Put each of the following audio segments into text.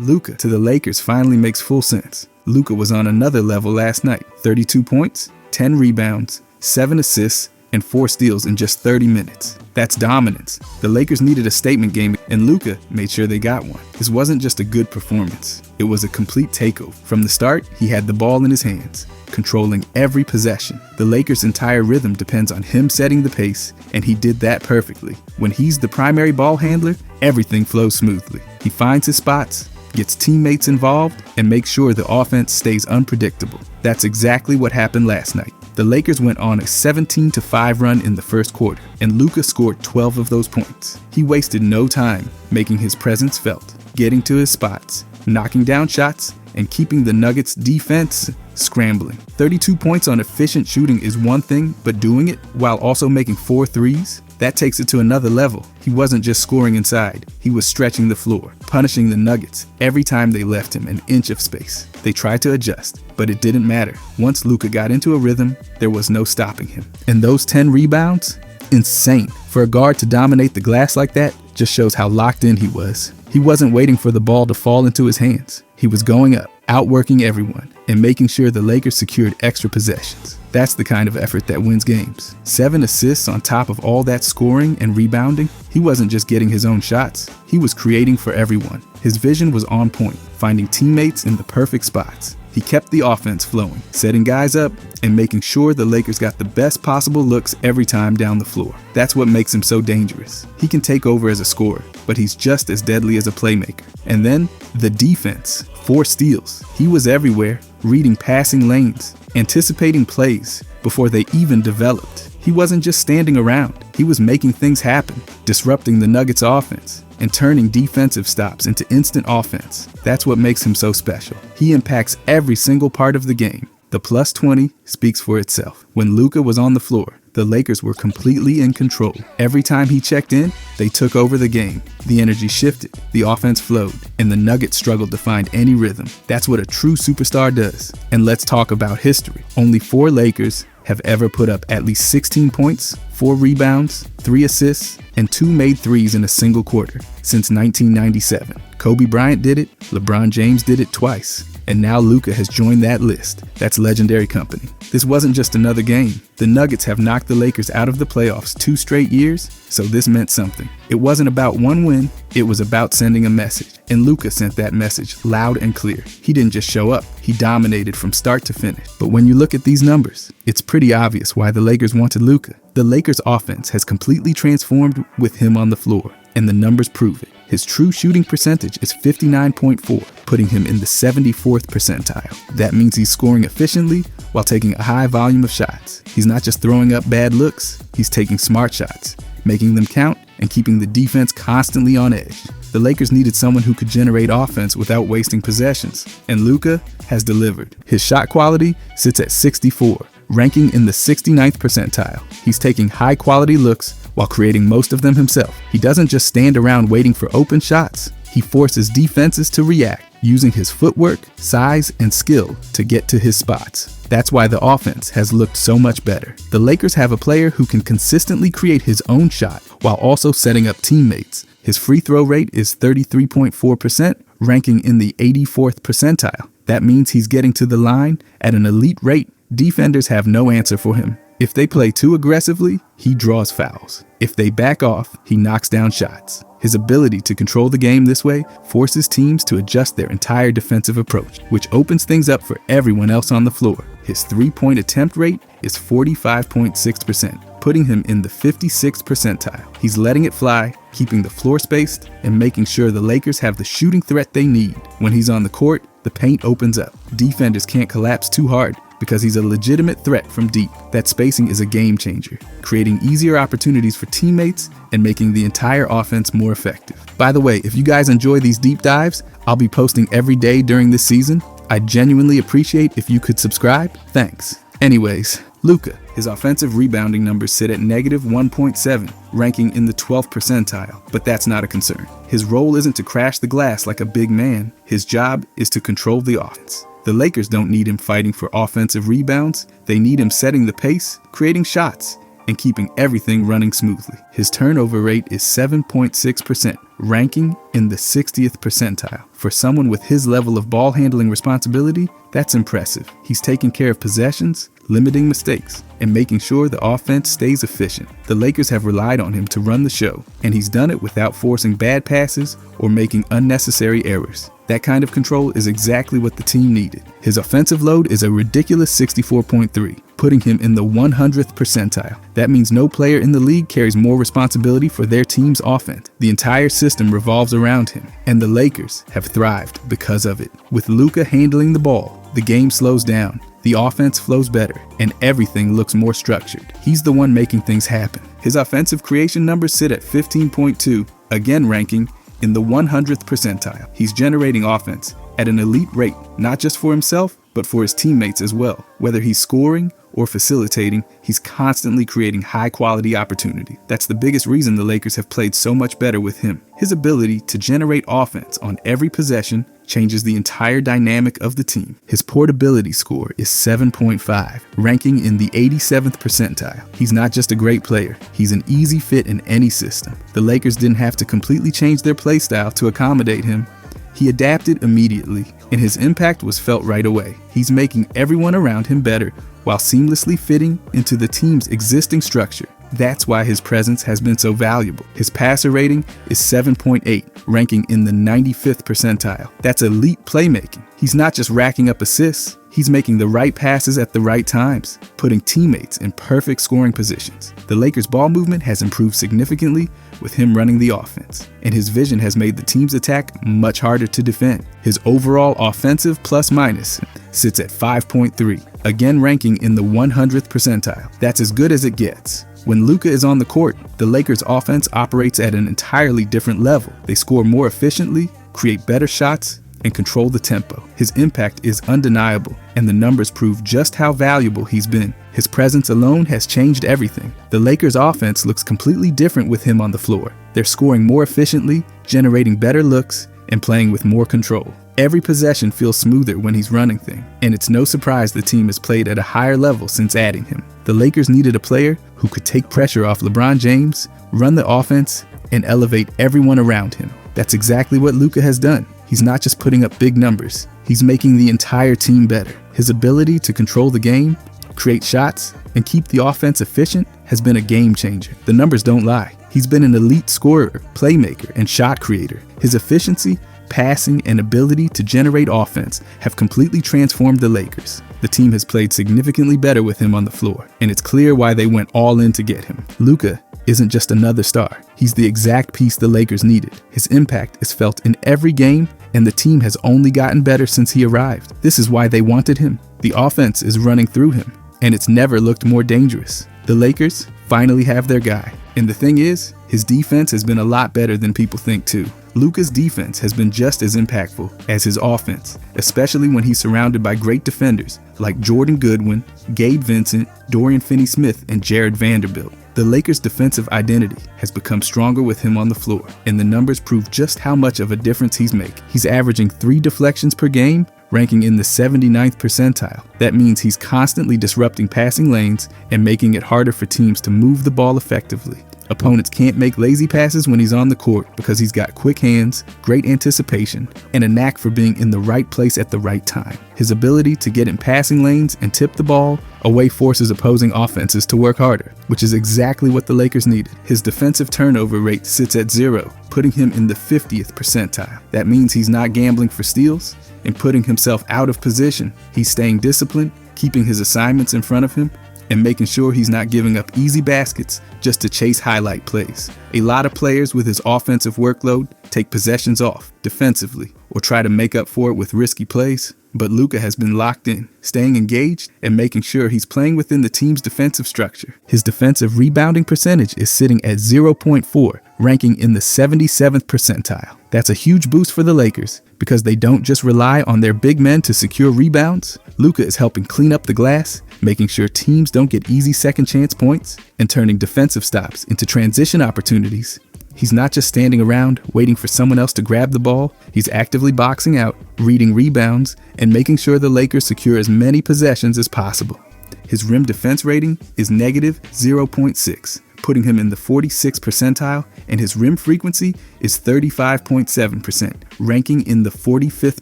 Luka to the Lakers finally makes full sense. Luka was on another level last night. 32 points, 10 rebounds, 7 assists, and 4 steals in just 30 minutes. That's dominance. The Lakers needed a statement game, and Luka made sure they got one. This wasn't just a good performance. It was a complete takeover. From the start, he had the ball in his hands, controlling every possession. The Lakers' entire rhythm depends on him setting the pace, and he did that perfectly. When he's the primary ball handler, everything flows smoothly. He finds his spots, gets teammates involved, and makes sure the offense stays unpredictable. That's exactly what happened last night. The Lakers went on a 17-5 run in the first quarter, and Luka scored 12 of those points. He wasted no time making his presence felt, getting to his spots, knocking down shots, and keeping the Nuggets' defense scrambling. 32 points on efficient shooting is one thing, but doing it while also making 4 threes? That takes it to another level. He wasn't just scoring inside, he was stretching the floor, punishing the Nuggets every time they left him an inch of space. They tried to adjust, but it didn't matter. Once Luka got into a rhythm, there was no stopping him. And those 10 rebounds? Insane. For a guard to dominate the glass like that just shows how locked in he was. He wasn't waiting for the ball to fall into his hands. He was going up, outworking everyone, and making sure the Lakers secured extra possessions. That's the kind of effort that wins games. 7 assists on top of all that scoring and rebounding. He wasn't just getting his own shots, he was creating for everyone. His vision was on point, finding teammates in the perfect spots. He kept the offense flowing, setting guys up and making sure the Lakers got the best possible looks every time down the floor. That's what makes him so dangerous. He can take over as a scorer, but he's just as deadly as a playmaker. And then, the defense. 4 steals. He was everywhere, reading passing lanes, anticipating plays before they even developed. He wasn't just standing around, he was making things happen, disrupting the Nuggets' offense, and turning defensive stops into instant offense. That's what makes him so special. He impacts every single part of the game. The plus 20 speaks for itself. When Luka was on the floor, the Lakers were completely in control. Every time he checked in, they took over the game. The energy shifted, the offense flowed, and the Nuggets struggled to find any rhythm. That's what a true superstar does. And let's talk about history. Only 4 Lakers have ever put up at least 16 points, 4 rebounds, 3 assists, and 2 made threes in a single quarter since 1997. Kobe Bryant did it, LeBron James did it twice, and now Luka has joined that list. That's legendary company. This wasn't just another game. The Nuggets have knocked the Lakers out of the playoffs 2 straight years, so this meant something. It wasn't about one win, it was about sending a message. And Luka sent that message loud and clear. He didn't just show up, he dominated from start to finish. But when you look at these numbers, it's pretty obvious why the Lakers wanted Luka. The Lakers' offense has completely transformed with him on the floor, and the numbers prove it. His true shooting percentage is 59.4, putting him in the 74th percentile. That means he's scoring efficiently while taking a high volume of shots. He's not just throwing up bad looks, he's taking smart shots, making them count, and keeping the defense constantly on edge. The Lakers needed someone who could generate offense without wasting possessions, and Luka has delivered. His shot quality sits at 64, ranking in the 69th percentile. He's taking high-quality looks while creating most of them himself. He doesn't just stand around waiting for open shots. He forces defenses to react, using his footwork, size, and skill to get to his spots. That's why the offense has looked so much better. The Lakers have a player who can consistently create his own shot while also setting up teammates. His free throw rate is 33.4%, ranking in the 84th percentile. That means he's getting to the line at an elite rate. Defenders have no answer for him. If they play too aggressively, he draws fouls. If they back off, he knocks down shots. His ability to control the game this way forces teams to adjust their entire defensive approach, which opens things up for everyone else on the floor. His 3-point attempt rate is 45.6%, putting him in the 56th percentile. He's letting it fly, keeping the floor spaced, and making sure the Lakers have the shooting threat they need. When he's on the court, the paint opens up. Defenders can't collapse too hard because he's a legitimate threat from deep. That spacing is a game changer, creating easier opportunities for teammates and making the entire offense more effective. By the way, if you guys enjoy these deep dives, I'll be posting every day during this season. I'd genuinely appreciate if you could subscribe. Thanks. Anyways, Luka. His offensive rebounding numbers sit at -1.7, ranking in the 12th percentile, but that's not a concern. His role isn't to crash the glass like a big man. His job is to control the offense. The Lakers don't need him fighting for offensive rebounds. They need him setting the pace, creating shots, and keeping everything running smoothly. His turnover rate is 7.6%, ranking in the 60th percentile. For someone with his level of ball handling responsibility, that's impressive. He's taking care of possessions, limiting mistakes, and making sure the offense stays efficient. The Lakers have relied on him to run the show, and he's done it without forcing bad passes or making unnecessary errors. That kind of control is exactly what the team needed. His offensive load is a ridiculous 64.3, putting him in the 100th percentile. That means no player in the league carries more responsibility for their team's offense. The entire system revolves around him, and the Lakers have thrived because of it. With Luka handling the ball, the game slows down, the offense flows better, and everything looks more structured. He's the one making things happen. His offensive creation numbers sit at 15.2, again ranking in the 100th percentile. He's generating offense at an elite rate, not just for himself, but for his teammates as well. Whether he's scoring or facilitating, he's constantly creating high-quality opportunity. That's the biggest reason the Lakers have played so much better with him. His ability to generate offense on every possession changes the entire dynamic of the team. His portability score is 7.5, ranking in the 87th percentile. He's not just a great player, he's an easy fit in any system. The Lakers didn't have to completely change their play style to accommodate him. He adapted immediately, and his impact was felt right away. He's making everyone around him better while seamlessly fitting into the team's existing structure. That's why his presence has been so valuable. His passer rating is 7.8, ranking in the 95th percentile. That's elite playmaking. He's not just racking up assists, he's making the right passes at the right times, putting teammates in perfect scoring positions. The Lakers' ball movement has improved significantly with him running the offense, and his vision has made the team's attack much harder to defend. His overall offensive plus-minus sits at 5.3, again ranking in the 100th percentile. That's as good as it gets. When Luka is on the court, the Lakers' offense operates at an entirely different level. They score more efficiently, create better shots, and control the tempo. His impact is undeniable, and the numbers prove just how valuable he's been. His presence alone has changed everything. The Lakers' offense looks completely different with him on the floor. They're scoring more efficiently, generating better looks, and playing with more control. Every possession feels smoother when he's running things, and it's no surprise the team has played at a higher level since adding him. The Lakers needed a player who could take pressure off LeBron James, run the offense, and elevate everyone around him. That's exactly what Luka has done. He's not just putting up big numbers, he's making the entire team better. His ability to control the game, create shots, and keep the offense efficient has been a game changer. The numbers don't lie. He's been an elite scorer, playmaker, and shot creator. His efficiency, passing, and ability to generate offense have completely transformed the Lakers. The team has played significantly better with him on the floor, and it's clear why they went all in to get him. Luka isn't just another star. He's the exact piece the Lakers needed. His impact is felt in every game, and the team has only gotten better since he arrived. This is why they wanted him. The offense is running through him, and it's never looked more dangerous. The Lakers finally have their guy. And the thing is, his defense has been a lot better than people think too. Luka's defense has been just as impactful as his offense, especially when he's surrounded by great defenders like Jordan Goodwin, Gabe Vincent, Dorian Finney-Smith, and Jared Vanderbilt. The Lakers' defensive identity has become stronger with him on the floor, and the numbers prove just how much of a difference he's making. He's averaging 3 deflections per game, ranking in the 79th percentile. That means he's constantly disrupting passing lanes and making it harder for teams to move the ball effectively. Opponents can't make lazy passes when he's on the court because he's got quick hands, great anticipation, and a knack for being in the right place at the right time. His ability to get in passing lanes and tip the ball away forces opposing offenses to work harder, which is exactly what the Lakers needed. His defensive turnover rate sits at 0, putting him in the 50th percentile. That means he's not gambling for steals and putting himself out of position. He's staying disciplined, keeping his assignments in front of him, and making sure he's not giving up easy baskets just to chase highlight plays. A lot of players with his offensive workload take possessions off defensively or try to make up for it with risky plays, but Luka has been locked in, staying engaged and making sure he's playing within the team's defensive structure. His defensive rebounding percentage is sitting at 0.4, ranking in the 77th percentile. That's a huge boost for the Lakers because they don't just rely on their big men to secure rebounds. Luka is helping clean up the glass, making sure teams don't get easy second chance points, and turning defensive stops into transition opportunities. He's not just standing around waiting for someone else to grab the ball. He's actively boxing out, reading rebounds, and making sure the Lakers secure as many possessions as possible. flipped, his rim defense rating is negative 0.6, putting him in the 46th percentile, and his rim frequency is 35.7%, ranking in the 45th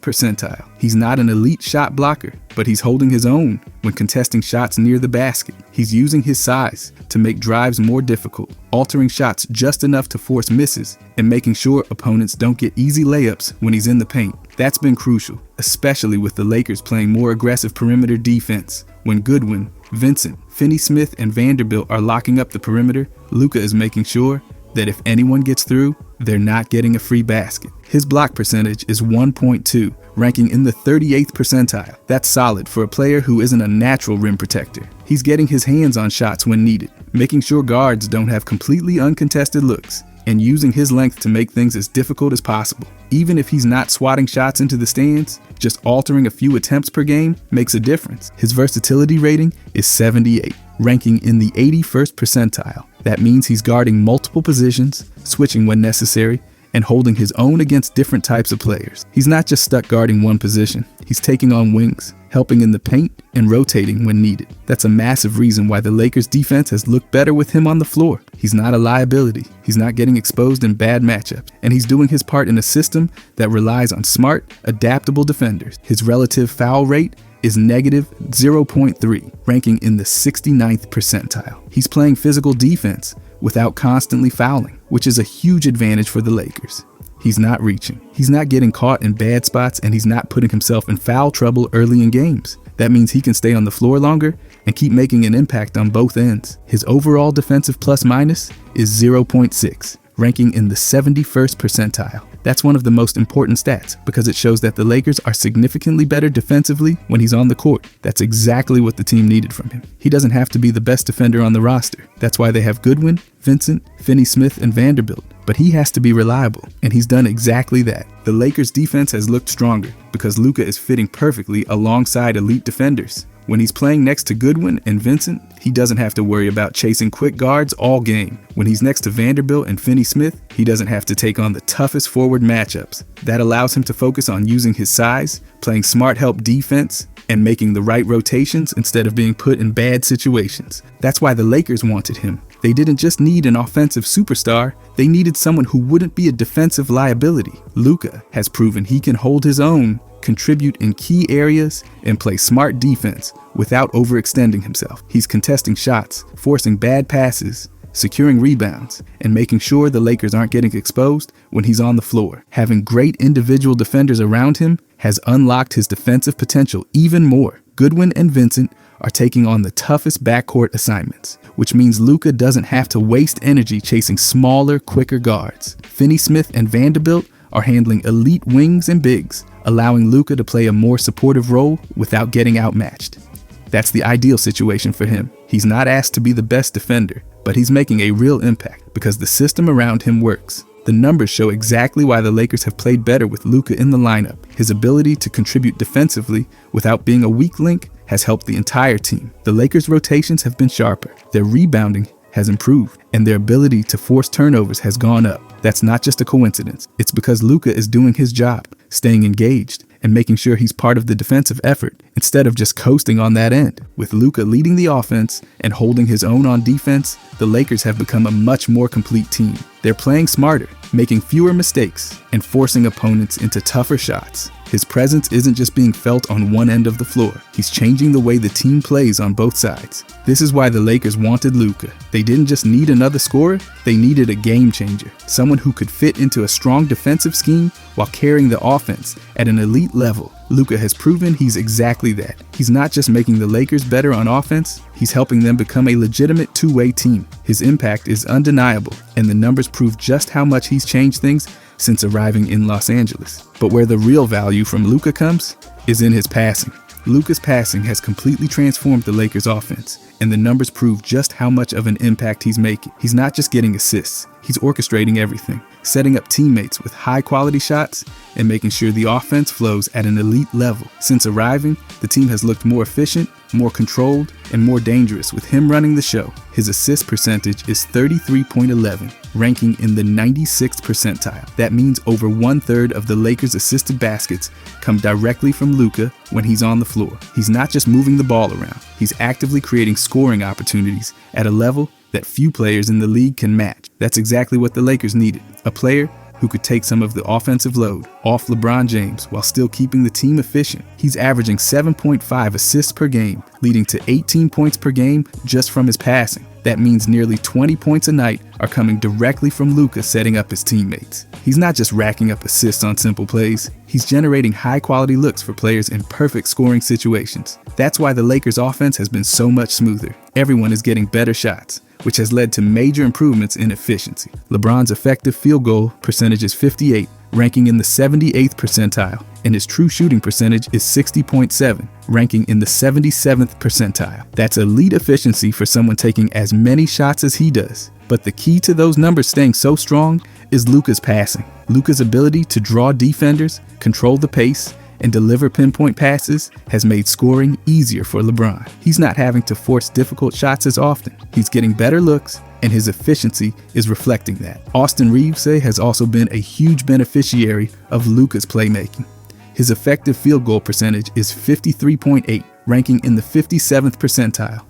percentile. He's not an elite shot blocker, but he's holding his own when contesting shots near the basket. He's using his size to make drives more difficult, altering shots just enough to force misses, and making sure opponents don't get easy layups when he's in the paint. That's been crucial, especially with the Lakers playing more aggressive perimeter defense. When Goodwin, Vincent, Finney-Smith, and Vanderbilt are locking up the perimeter, Luka is making sure that if anyone gets through, they're not getting a free basket. His block percentage is 1.2, ranking in the 38th percentile. That's solid for a player who isn't a natural rim protector. He's getting his hands on shots when needed, making sure guards don't have completely uncontested looks, and using his length to make things as difficult as possible. Even if he's not swatting shots into the stands, just altering a few attempts per game makes a difference. His versatility rating is 78, ranking in the 81st percentile. That means he's guarding multiple positions, switching when necessary, and holding his own against different types of players. He's not just stuck guarding one position, he's taking on wings, helping in the paint, and rotating when needed. That's a massive reason why the Lakers defense has looked better with him on the floor. He's not a liability, he's not getting exposed in bad matchups, and he's doing his part in a system that relies on smart, adaptable defenders. His relative foul rate is negative 0.3, ranking in the 69th percentile. He's playing physical defense without constantly fouling, which is a huge advantage for the Lakers. He's not reaching, he's not getting caught in bad spots, and he's not putting himself in foul trouble early in games. That means he can stay on the floor longer and keep making an impact on both ends. His overall defensive plus-minus is 0.6, ranking in the 71st percentile. That's one of the most important stats because it shows that the Lakers are significantly better defensively when he's on the court. That's exactly what the team needed from him. He doesn't have to be the best defender on the roster. That's why they have Goodwin, Vincent, Finney-Smith, and Vanderbilt. But he has to be reliable, and he's done exactly that. The Lakers' defense has looked stronger because Luka is fitting perfectly alongside elite defenders. When he's playing next to Goodwin and Vincent, he doesn't have to worry about chasing quick guards all game. When he's next to Vanderbilt and Finney-Smith, he doesn't have to take on the toughest forward matchups. That allows him to focus on using his size, playing smart help defense, and making the right rotations instead of being put in bad situations. That's why the Lakers wanted him. They didn't just need an offensive superstar, they needed someone who wouldn't be a defensive liability. Luka has proven he can hold his own, contribute in key areas, and play smart defense without overextending himself. He's contesting shots, forcing bad passes, securing rebounds, and making sure the Lakers aren't getting exposed when he's on the floor. Having great individual defenders around him has unlocked his defensive potential even more. Goodwin and Vincent are taking on the toughest backcourt assignments, which means Luka doesn't have to waste energy chasing smaller, quicker guards. Finney-Smith and Vanderbilt are handling elite wings and bigs, allowing Luka to play a more supportive role without getting outmatched. That's the ideal situation for him. He's not asked to be the best defender, but he's making a real impact because the system around him works. The numbers show exactly why the Lakers have played better with Luka in the lineup. His ability to contribute defensively without being a weak link has helped the entire team. The Lakers' rotations have been sharper, their rebounding has improved, and their ability to force turnovers has gone up. That's not just a coincidence. It's because Luka is doing his job, staying engaged, and making sure he's part of the defensive effort instead of just coasting on that end. With Luka leading the offense and holding his own on defense, the Lakers have become a much more complete team. They're playing smarter, making fewer mistakes, and forcing opponents into tougher shots. His presence isn't just being felt on one end of the floor. He's changing the way the team plays on both sides. This is why the Lakers wanted Luka. They didn't just need another scorer, they needed a game changer. Someone who could fit into a strong defensive scheme while carrying the offense at an elite level. Luka has proven he's exactly that. He's not just making the Lakers better on offense, he's helping them become a legitimate two-way team. His impact is undeniable, and the numbers prove just how much he's changed things since arriving in Los Angeles. But where the real value from Luka comes is in his passing. Luka's passing has completely transformed the Lakers' offense, and the numbers prove just how much of an impact he's making. He's not just getting assists, He's orchestrating everything, setting up teammates with high-quality shots and making sure the offense flows at an elite level. Since arriving, the team has looked more efficient, more controlled, and more dangerous with him running the show. His assist percentage is 33.11, ranking in the 96th percentile. That means over 1/3 of the Lakers' assisted baskets come directly from Luka when he's on the floor. He's not just moving the ball around, he's actively creating scoring opportunities at a level that few players in the league can match. That's exactly what the Lakers needed, a player who could take some of the offensive load off LeBron James while still keeping the team efficient. He's averaging 7.5 assists per game, leading to 18 points per game just from his passing. That means nearly 20 points a night are coming directly from Luka setting up his teammates. He's not just racking up assists on simple plays, he's generating high-quality looks for players in perfect scoring situations. That's why the Lakers' offense has been so much smoother. Everyone is getting better shots, which has led to major improvements in efficiency. LeBron's effective field goal percentage is 58, ranking in the 78th percentile, and his true shooting percentage is 60.7, ranking in the 77th percentile. That's elite efficiency for someone taking as many shots as he does. But the key to those numbers staying so strong is Luka's passing. Luka's ability to draw defenders, control the pace, and deliver pinpoint passes has made scoring easier for LeBron. He's not having to force difficult shots as often. He's getting better looks, and his efficiency is reflecting that. Austin Reeves has also been a huge beneficiary of Luka's playmaking. His effective field goal percentage is 53.8, ranking in the 57th percentile,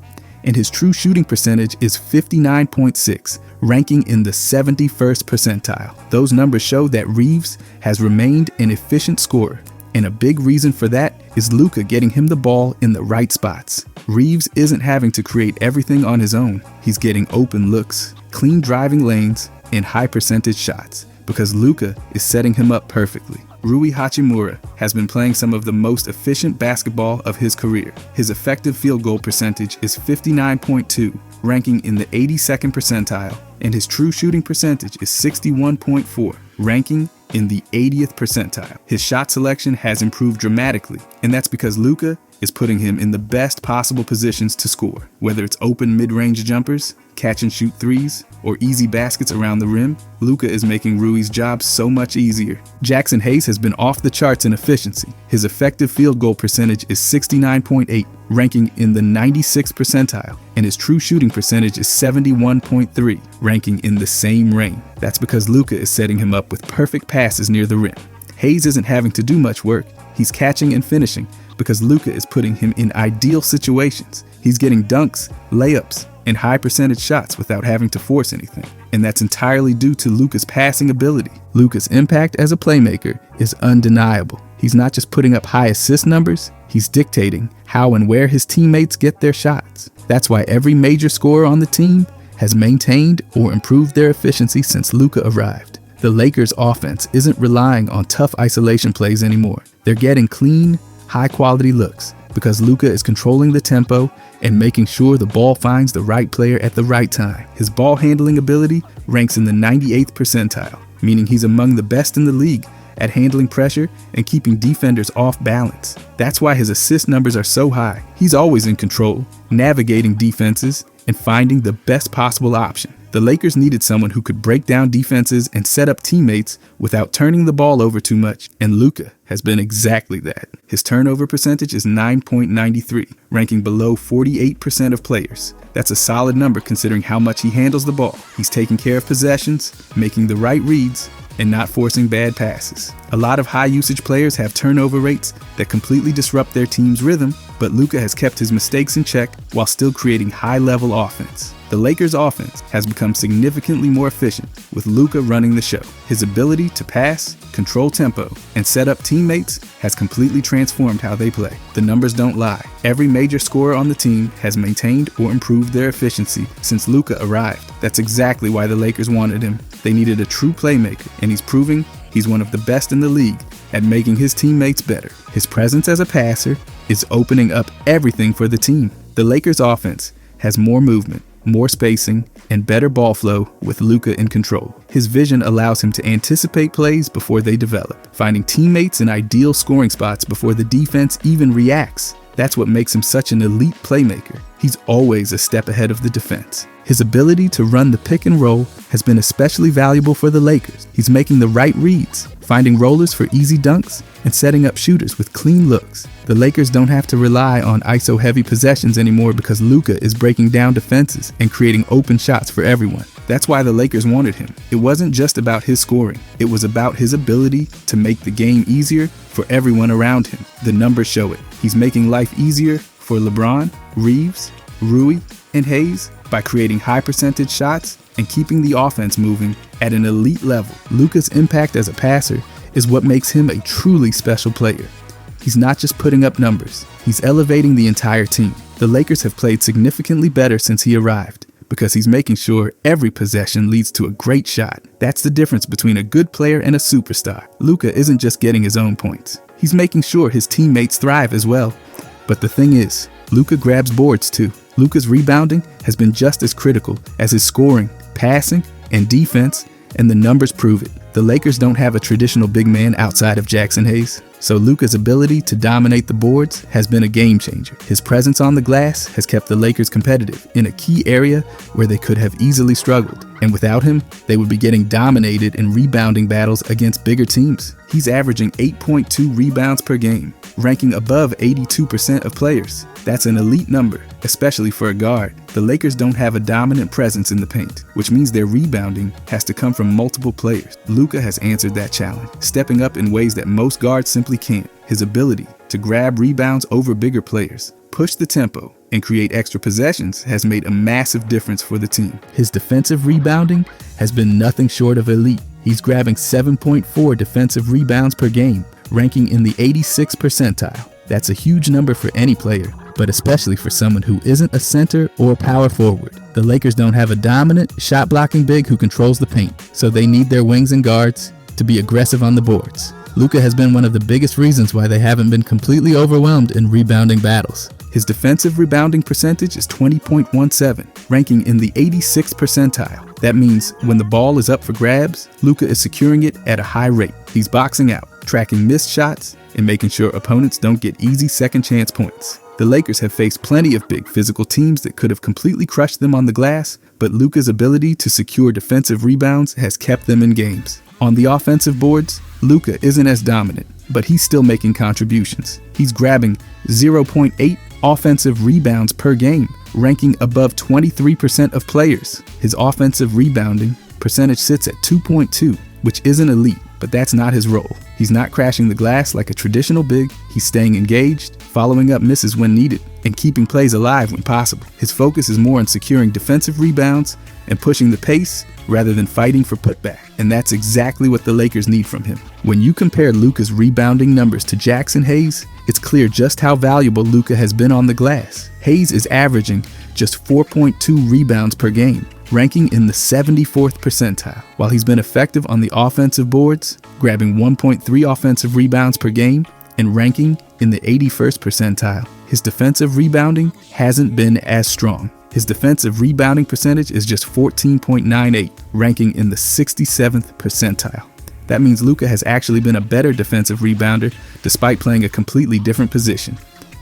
and his true shooting percentage is 59.6, ranking in the 71st percentile. Those numbers show that Reeves has remained an efficient scorer, and a big reason for that is Luka getting him the ball in the right spots. Reeves isn't having to create everything on his own. He's getting open looks, clean driving lanes, and high percentage shots because Luka is setting him up perfectly. Rui Hachimura has been playing some of the most efficient basketball of his career. His effective field goal percentage is 59.2, ranking in the 82nd percentile, and his true shooting percentage is 61.4, ranking in the 80th percentile. His shot selection has improved dramatically, and that's because Luka is putting him in the best possible positions to score. Whether it's open mid-range jumpers, catch and shoot threes, or easy baskets around the rim, Luka is making Rui's job so much easier. Jackson Hayes has been off the charts in efficiency. His effective field goal percentage is 69.8, ranking in the 96th percentile, and his true shooting percentage is 71.3, ranking in the same range. That's because Luka is setting him up with perfect passes near the rim. Hayes isn't having to do much work. He's catching and finishing because Luka is putting him in ideal situations. He's getting dunks, layups, and high percentage shots without having to force anything. And that's entirely due to Luka's passing ability. Luka's impact as a playmaker is undeniable. He's not just putting up high assist numbers, he's dictating how and where his teammates get their shots. That's why every major scorer on the team has maintained or improved their efficiency since Luka arrived. The Lakers' offense isn't relying on tough isolation plays anymore. They're getting clean, high-quality looks because Luka is controlling the tempo and making sure the ball finds the right player at the right time. His ball handling ability ranks in the 98th percentile, meaning he's among the best in the league at handling pressure and keeping defenders off balance. That's why his assist numbers are so high. He's always in control, navigating defenses and finding the best possible option. The Lakers needed someone who could break down defenses and set up teammates without turning the ball over too much, and Luka has been exactly that. His turnover percentage is 9.93, ranking below 48% of players. That's a solid number considering how much he handles the ball. He's taking care of possessions, making the right reads, and not forcing bad passes. A lot of high-usage players have turnover rates that completely disrupt their team's rhythm, but Luka has kept his mistakes in check while still creating high-level offense. The Lakers' offense has become significantly more efficient with Luka running the show. His ability to pass, control tempo, and set up teammates has completely transformed how they play. The numbers don't lie. Every major scorer on the team has maintained or improved their efficiency since Luka arrived. That's exactly why the Lakers wanted him. They needed a true playmaker, and he's proving he's one of the best in the league at making his teammates better. His presence as a passer is opening up everything for the team. The Lakers' offense has more movement, more spacing, and better ball flow with Luka in control. His vision allows him to anticipate plays before they develop, finding teammates in ideal scoring spots before the defense even reacts. That's what makes him such an elite playmaker. He's always a step ahead of the defense. His ability to run the pick and roll has been especially valuable for the Lakers. He's making the right reads, finding rollers for easy dunks, and setting up shooters with clean looks. The Lakers don't have to rely on ISO-heavy possessions anymore because Luka is breaking down defenses and creating open shots for everyone. That's why the Lakers wanted him. It wasn't just about his scoring. It was about his ability to make the game easier for everyone around him. The numbers show it. He's making life easier for LeBron, Reeves, Rui, and Hayes by creating high percentage shots and keeping the offense moving at an elite level. Luka's impact as a passer is what makes him a truly special player. He's not just putting up numbers, he's elevating the entire team. The Lakers have played significantly better since he arrived because he's making sure every possession leads to a great shot. That's the difference between a good player and a superstar. Luka isn't just getting his own points. He's making sure his teammates thrive as well. But the thing is, Luka grabs boards too. Luka's rebounding has been just as critical as his scoring, passing, and defense, and the numbers prove it. The Lakers don't have a traditional big man outside of Jackson Hayes, so Luka's ability to dominate the boards has been a game changer. His presence on the glass has kept the Lakers competitive in a key area where they could have easily struggled, and without him, they would be getting dominated in rebounding battles against bigger teams. He's averaging 8.2 rebounds per game, ranking above 82% of players. That's an elite number, especially for a guard. The Lakers don't have a dominant presence in the paint, which means their rebounding has to come from multiple players. Luka has answered that challenge, stepping up in ways that most guards simply can't. His ability to grab rebounds over bigger players, push the tempo, and create extra possessions has made a massive difference for the team. His defensive rebounding has been nothing short of elite. He's grabbing 7.4 defensive rebounds per game, ranking in the 86th percentile. That's a huge number for any player, but especially for someone who isn't a center or power forward. The Lakers don't have a dominant, shot-blocking big who controls the paint, so they need their wings and guards to be aggressive on the boards. Luka has been one of the biggest reasons why they haven't been completely overwhelmed in rebounding battles. His defensive rebounding percentage is 20.17, ranking in the 86th percentile. That means when the ball is up for grabs, Luka is securing it at a high rate. He's boxing out, tracking missed shots, and making sure opponents don't get easy second chance points. The Lakers have faced plenty of big physical teams that could have completely crushed them on the glass, but Luka's ability to secure defensive rebounds has kept them in games. On the offensive boards, Luka isn't as dominant, but he's still making contributions. He's grabbing 0.8 offensive rebounds per game, ranking above 23% of players. His offensive rebounding percentage sits at 2.2, which isn't elite, but that's not his role. He's not crashing the glass like a traditional big. He's staying engaged, following up misses when needed, and keeping plays alive when possible. His focus is more on securing defensive rebounds and pushing the pace rather than fighting for putback. And that's exactly what the Lakers need from him. When you compare Luka's rebounding numbers to Jackson Hayes, it's clear just how valuable Luka has been on the glass. Hayes is averaging just 4.2 rebounds per game, ranking in the 74th percentile, while he's been effective on the offensive boards, grabbing 1.3 offensive rebounds per game and ranking in the 81st percentile. His defensive rebounding hasn't been as strong. His defensive rebounding percentage is just 14.98, ranking in the 67th percentile. That means Luka has actually been a better defensive rebounder despite playing a completely different position.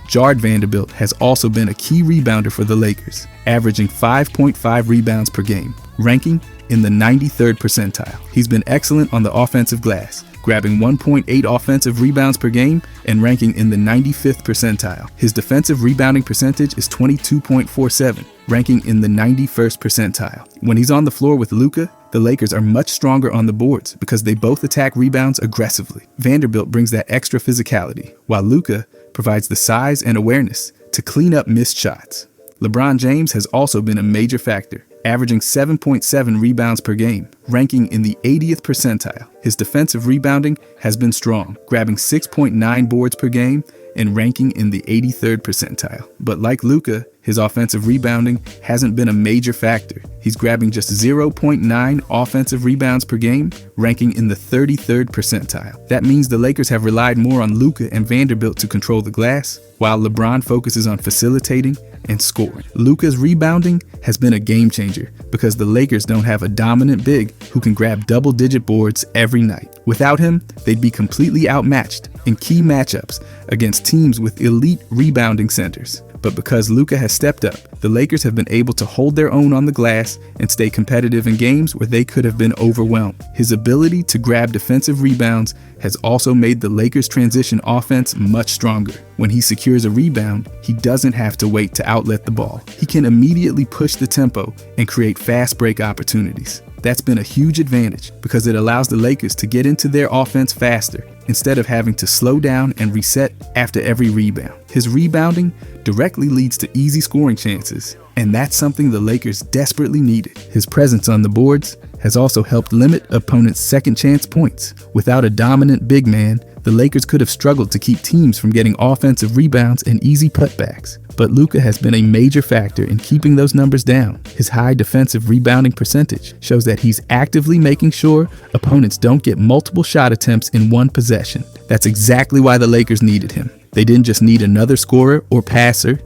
Jared Vanderbilt has also been a key rebounder for the Lakers, averaging 5.5 rebounds per game, ranking in the 93rd percentile. He's been excellent on the offensive glass, grabbing 1.8 offensive rebounds per game and ranking in the 95th percentile. His defensive rebounding percentage is 22.47, ranking in the 91st percentile. When he's on the floor with Luka, the Lakers are much stronger on the boards because they both attack rebounds aggressively. Vanderbilt brings that extra physicality, while Luka provides the size and awareness to clean up missed shots. LeBron James has also been a major factor, averaging 7.7 rebounds per game, ranking in the 80th percentile. His defensive rebounding has been strong, grabbing 6.9 boards per game and ranking in the 83rd percentile. But like Luka, His offensive rebounding hasn't been a major factor. He's grabbing just 0.9 offensive rebounds per game, ranking in the 33rd percentile. That means the Lakers have relied more on Luka and Vanderbilt to control the glass, while LeBron focuses on facilitating and scoring. Luka's rebounding has been a game changer because the Lakers don't have a dominant big who can grab double-digit boards every night. Without him, they'd be completely outmatched in key matchups against teams with elite rebounding centers. But because Luka has stepped up, the Lakers have been able to hold their own on the glass and stay competitive in games where they could have been overwhelmed. His ability to grab defensive rebounds has also made the Lakers' transition offense much stronger. When he secures a rebound, he doesn't have to wait to outlet the ball. He can immediately push the tempo and create fast break opportunities. That's been a huge advantage because it allows the Lakers to get into their offense faster instead of having to slow down and reset after every rebound. His rebounding directly leads to easy scoring chances, and that's something the Lakers desperately needed. His presence on the boards has also helped limit opponents' second chance points. Without a dominant big man, the Lakers could have struggled to keep teams from getting offensive rebounds and easy putbacks. But Luka has been a major factor in keeping those numbers down. His high defensive rebounding percentage shows that he's actively making sure opponents don't get multiple shot attempts in one possession. That's exactly why the Lakers needed him. They didn't just need another scorer or passer.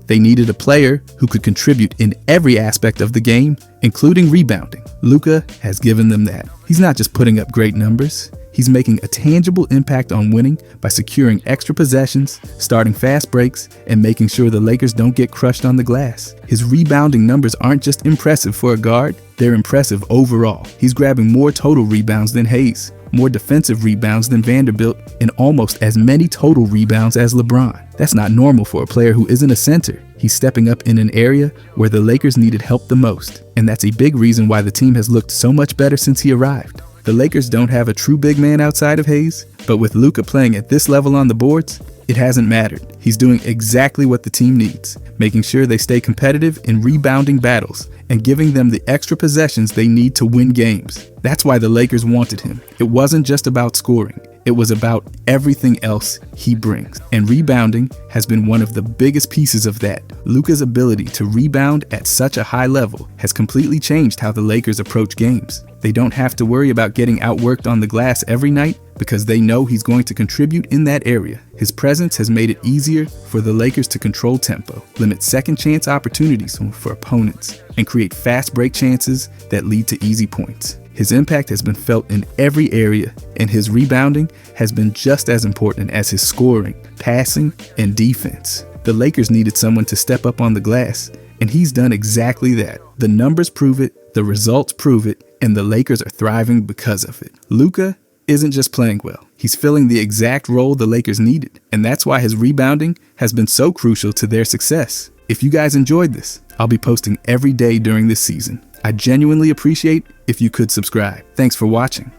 They needed a player who could contribute in every aspect of the game, including rebounding. Luka has given them that. He's not just putting up great numbers. He's making a tangible impact on winning by securing extra possessions, starting fast breaks, and making sure the Lakers don't get crushed on the glass. His rebounding numbers aren't just impressive for a guard, they're impressive overall. He's grabbing more total rebounds than Hayes, more defensive rebounds than Vanderbilt, and almost as many total rebounds as LeBron. That's not normal for a player who isn't a center. He's stepping up in an area where the Lakers needed help the most, and that's a big reason why the team has looked so much better since he arrived. The Lakers don't have a true big man outside of Hayes, but with Luka playing at this level on the boards, it hasn't mattered. He's doing exactly what the team needs, making sure they stay competitive in rebounding battles and giving them the extra possessions they need to win games. That's why the Lakers wanted him. It wasn't just about scoring. It was about everything else he brings. And rebounding has been one of the biggest pieces of that. Luka's ability to rebound at such a high level has completely changed how the Lakers approach games. They don't have to worry about getting outworked on the glass every night because they know he's going to contribute in that area. His presence has made it easier for the Lakers to control tempo, limit second chance opportunities for opponents, and create fast break chances that lead to easy points. His impact has been felt in every area, and his rebounding has been just as important as his scoring, passing, and defense. The Lakers needed someone to step up on the glass, and he's done exactly that. The numbers prove it, the results prove it, and the Lakers are thriving because of it. Luka isn't just playing well. He's filling the exact role the Lakers needed, and that's why his rebounding has been so crucial to their success. If you guys enjoyed this, I'll be posting every day during this season. I genuinely appreciate if you could subscribe. Thanks for watching.